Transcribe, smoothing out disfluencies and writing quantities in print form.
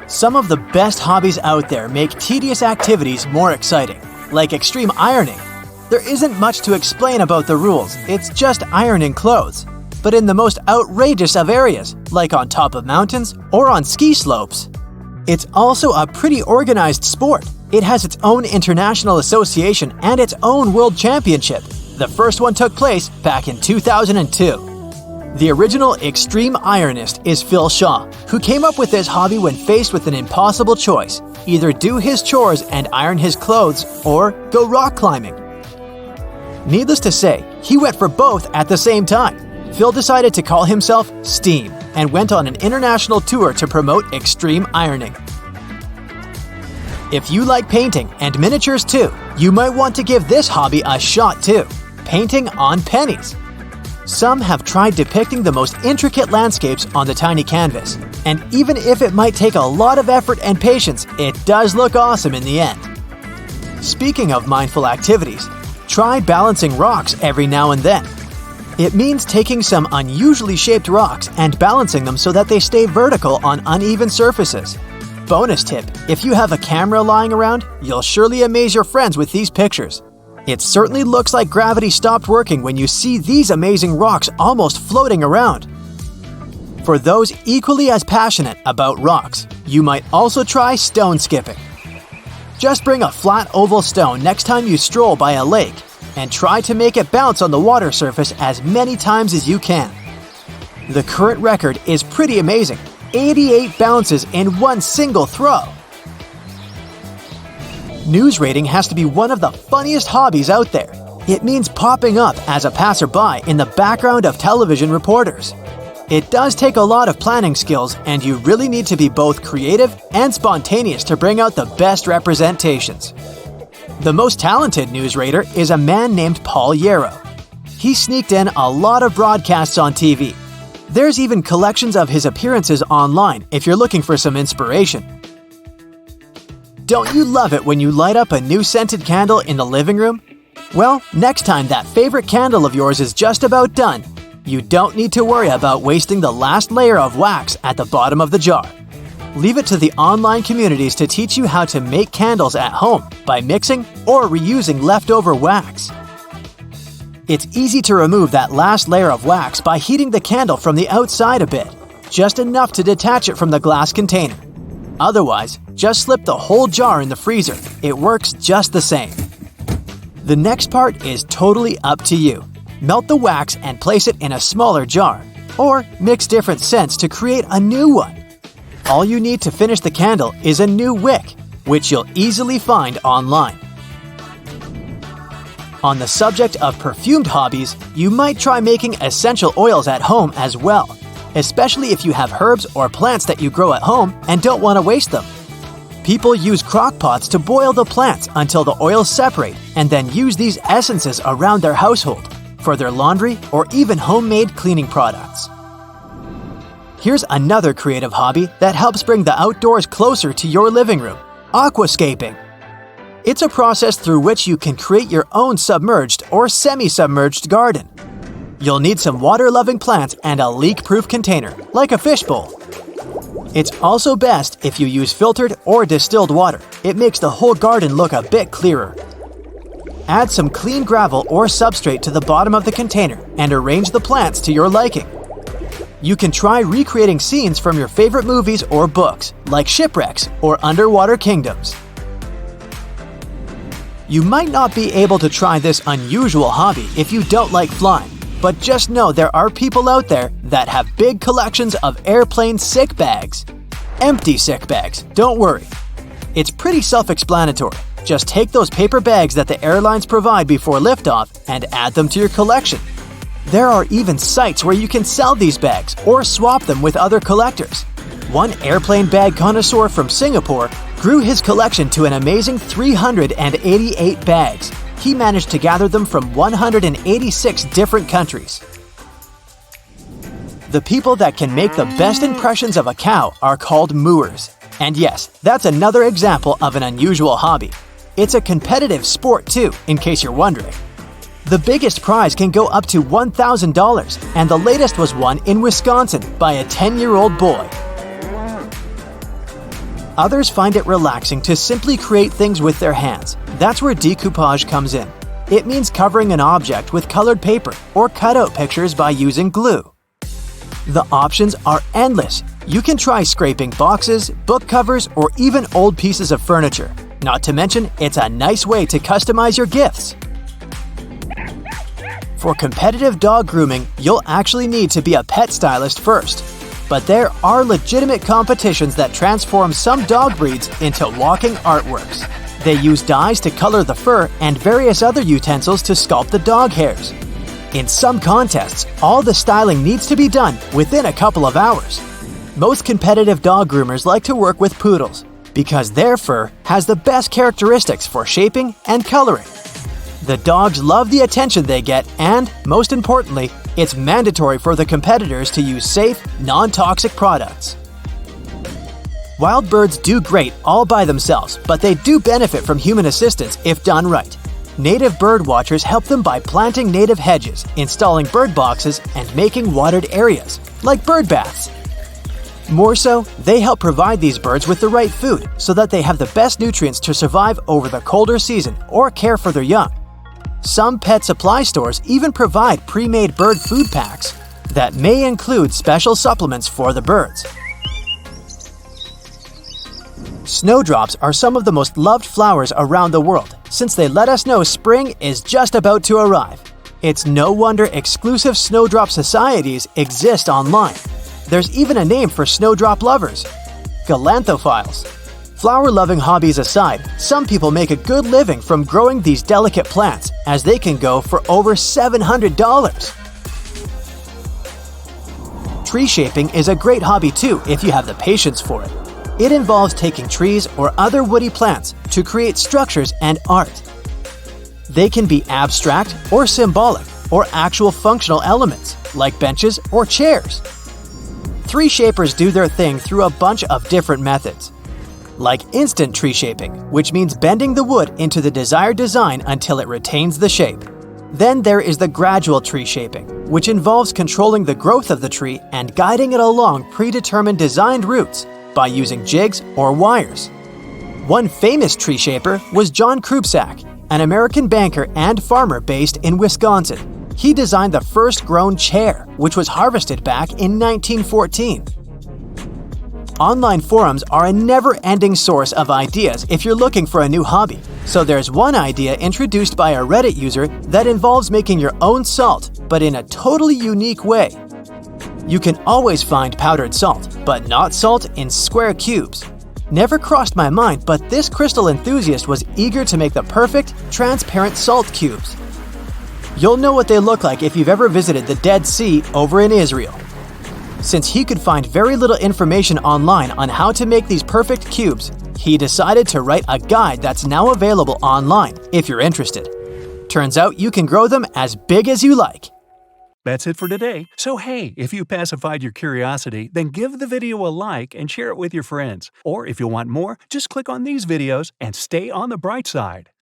Some of the best hobbies out there make tedious activities more exciting, like extreme ironing. There isn't much to explain about the rules, it's just ironing clothes. But in the most outrageous of areas, like on top of mountains or on ski slopes. It's also a pretty organized sport. It has its own international association and its own world championship. The first one took place back in 2002. The original extreme ironist is Phil Shaw, who came up with this hobby when faced with an impossible choice: either do his chores and iron his clothes, or go rock climbing. Needless to say, he went for both at the same time. Phil decided to call himself Steam and went on an international tour to promote extreme ironing. If you like painting and miniatures too, you might want to give this hobby a shot too: painting on pennies. Some have tried depicting the most intricate landscapes on the tiny canvas, and even if it might take a lot of effort and patience, it does look awesome in the end. Speaking of mindful activities, try balancing rocks every now and then. It means taking some unusually shaped rocks and balancing them so that they stay vertical on uneven surfaces. Bonus tip: if you have a camera lying around, you'll surely amaze your friends with these pictures. It certainly looks like gravity stopped working when you see these amazing rocks almost floating around. For those equally as passionate about rocks, you might also try stone skipping. Just bring a flat oval stone next time you stroll by a lake and try to make it bounce on the water surface as many times as you can. The current record is pretty amazing: 88 bounces in one single throw. News rating has to be one of the funniest hobbies out there. It means popping up as a passerby in the background of television reporters. It does take a lot of planning skills, and you really need to be both creative and spontaneous to bring out the best representations. The most talented news rater is a man named Paul Yarrow. He sneaked in a lot of broadcasts on TV. There's even collections of his appearances online if you're looking for some inspiration. Don't you love it when you light up a new scented candle in the living room? Well, next time that favorite candle of yours is just about done, you don't need to worry about wasting the last layer of wax at the bottom of the jar. Leave it to the online communities to teach you how to make candles at home by mixing or reusing leftover wax. It's easy to remove that last layer of wax by heating the candle from the outside a bit, just enough to detach it from the glass container. Otherwise, just slip the whole jar in the freezer. It works just the same. The next part is totally up to you. Melt the wax and place it in a smaller jar, or mix different scents to create a new one. All you need to finish the candle is a new wick, which you'll easily find online. On the subject of perfumed hobbies, you might try making essential oils at home as well, especially if you have herbs or plants that you grow at home and don't want to waste them. People use crock pots to boil the plants until the oils separate, and then use these essences around their household for their laundry or even homemade cleaning products. Here's another creative hobby that helps bring the outdoors closer to your living room: aquascaping. It's a process through which you can create your own submerged or semi-submerged garden. You'll need some water-loving plants and a leak-proof container, like a fishbowl. It's also best if you use filtered or distilled water. It makes the whole garden look a bit clearer. Add some clean gravel or substrate to the bottom of the container and arrange the plants to your liking. You can try recreating scenes from your favorite movies or books, like shipwrecks or underwater kingdoms. You might not be able to try this unusual hobby if you don't like flying, but just know there are people out there that have big collections of airplane sick bags. Empty sick bags, don't worry. It's pretty self-explanatory. Just take those paper bags that the airlines provide before liftoff and add them to your collection. There are even sites where you can sell these bags or swap them with other collectors. One airplane bag connoisseur from Singapore grew his collection to an amazing 388 bags. He managed to gather them from 186 different countries. The people that can make the best impressions of a cow are called mooers. And yes, that's another example of an unusual hobby. It's a competitive sport too, in case you're wondering. The biggest prize can go up to $1,000, and the latest was won in Wisconsin by a 10-year-old boy. Others find it relaxing to simply create things with their hands. That's where decoupage comes in. It means covering an object with colored paper or cut out pictures by using glue. The options are endless. You can try scraping boxes, book covers, or even old pieces of furniture. Not to mention, it's a nice way to customize your gifts. For competitive dog grooming, you'll actually need to be a pet stylist first. But there are legitimate competitions that transform some dog breeds into walking artworks. They use dyes to color the fur and various other utensils to sculpt the dog hairs. In some contests, all the styling needs to be done within a couple of hours. Most competitive dog groomers like to work with poodles because their fur has the best characteristics for shaping and coloring. The dogs love the attention they get and, most importantly, it's mandatory for the competitors to use safe, non-toxic products. Wild birds do great all by themselves, but they do benefit from human assistance if done right. Native bird watchers help them by planting native hedges, installing bird boxes, and making watered areas, like bird baths. More so, they help provide these birds with the right food so that they have the best nutrients to survive over the colder season or care for their young. Some pet supply stores even provide pre-made bird food packs that may include special supplements for the birds. Snowdrops are some of the most loved flowers around the world since they let us know spring is just about to arrive. It's no wonder exclusive snowdrop societies exist online. There's even a name for snowdrop lovers: galanthophiles. Flower-loving hobbies aside, some people make a good living from growing these delicate plants, as they can go for over $700. Tree shaping is a great hobby too if you have the patience for it. It involves taking trees or other woody plants to create structures and art. They can be abstract or symbolic, or actual functional elements, like benches or chairs. Tree shapers do their thing through a bunch of different methods. Like instant tree shaping, which means bending the wood into the desired design until it retains the shape. Then there is the gradual tree shaping, which involves controlling the growth of the tree and guiding it along predetermined designed routes by using jigs or wires. One famous tree shaper was John Krupsak, an American banker and farmer based in Wisconsin. He designed the first grown chair, which was harvested back in 1914. Online forums are a never-ending source of ideas if you're looking for a new hobby. So there's one idea introduced by a Reddit user that involves making your own salt, but in a totally unique way. You can always find powdered salt, but not salt in square cubes. Never crossed my mind, but this crystal enthusiast was eager to make the perfect, transparent salt cubes. You'll know what they look like if you've ever visited the Dead Sea over in Israel. Since he could find very little information online on how to make these perfect cubes, he decided to write a guide that's now available online if you're interested. Turns out you can grow them as big as you like. That's it for today. So hey, if you pacified your curiosity, then give the video a like and share it with your friends. Or if you want more, just click on these videos and stay on the bright side.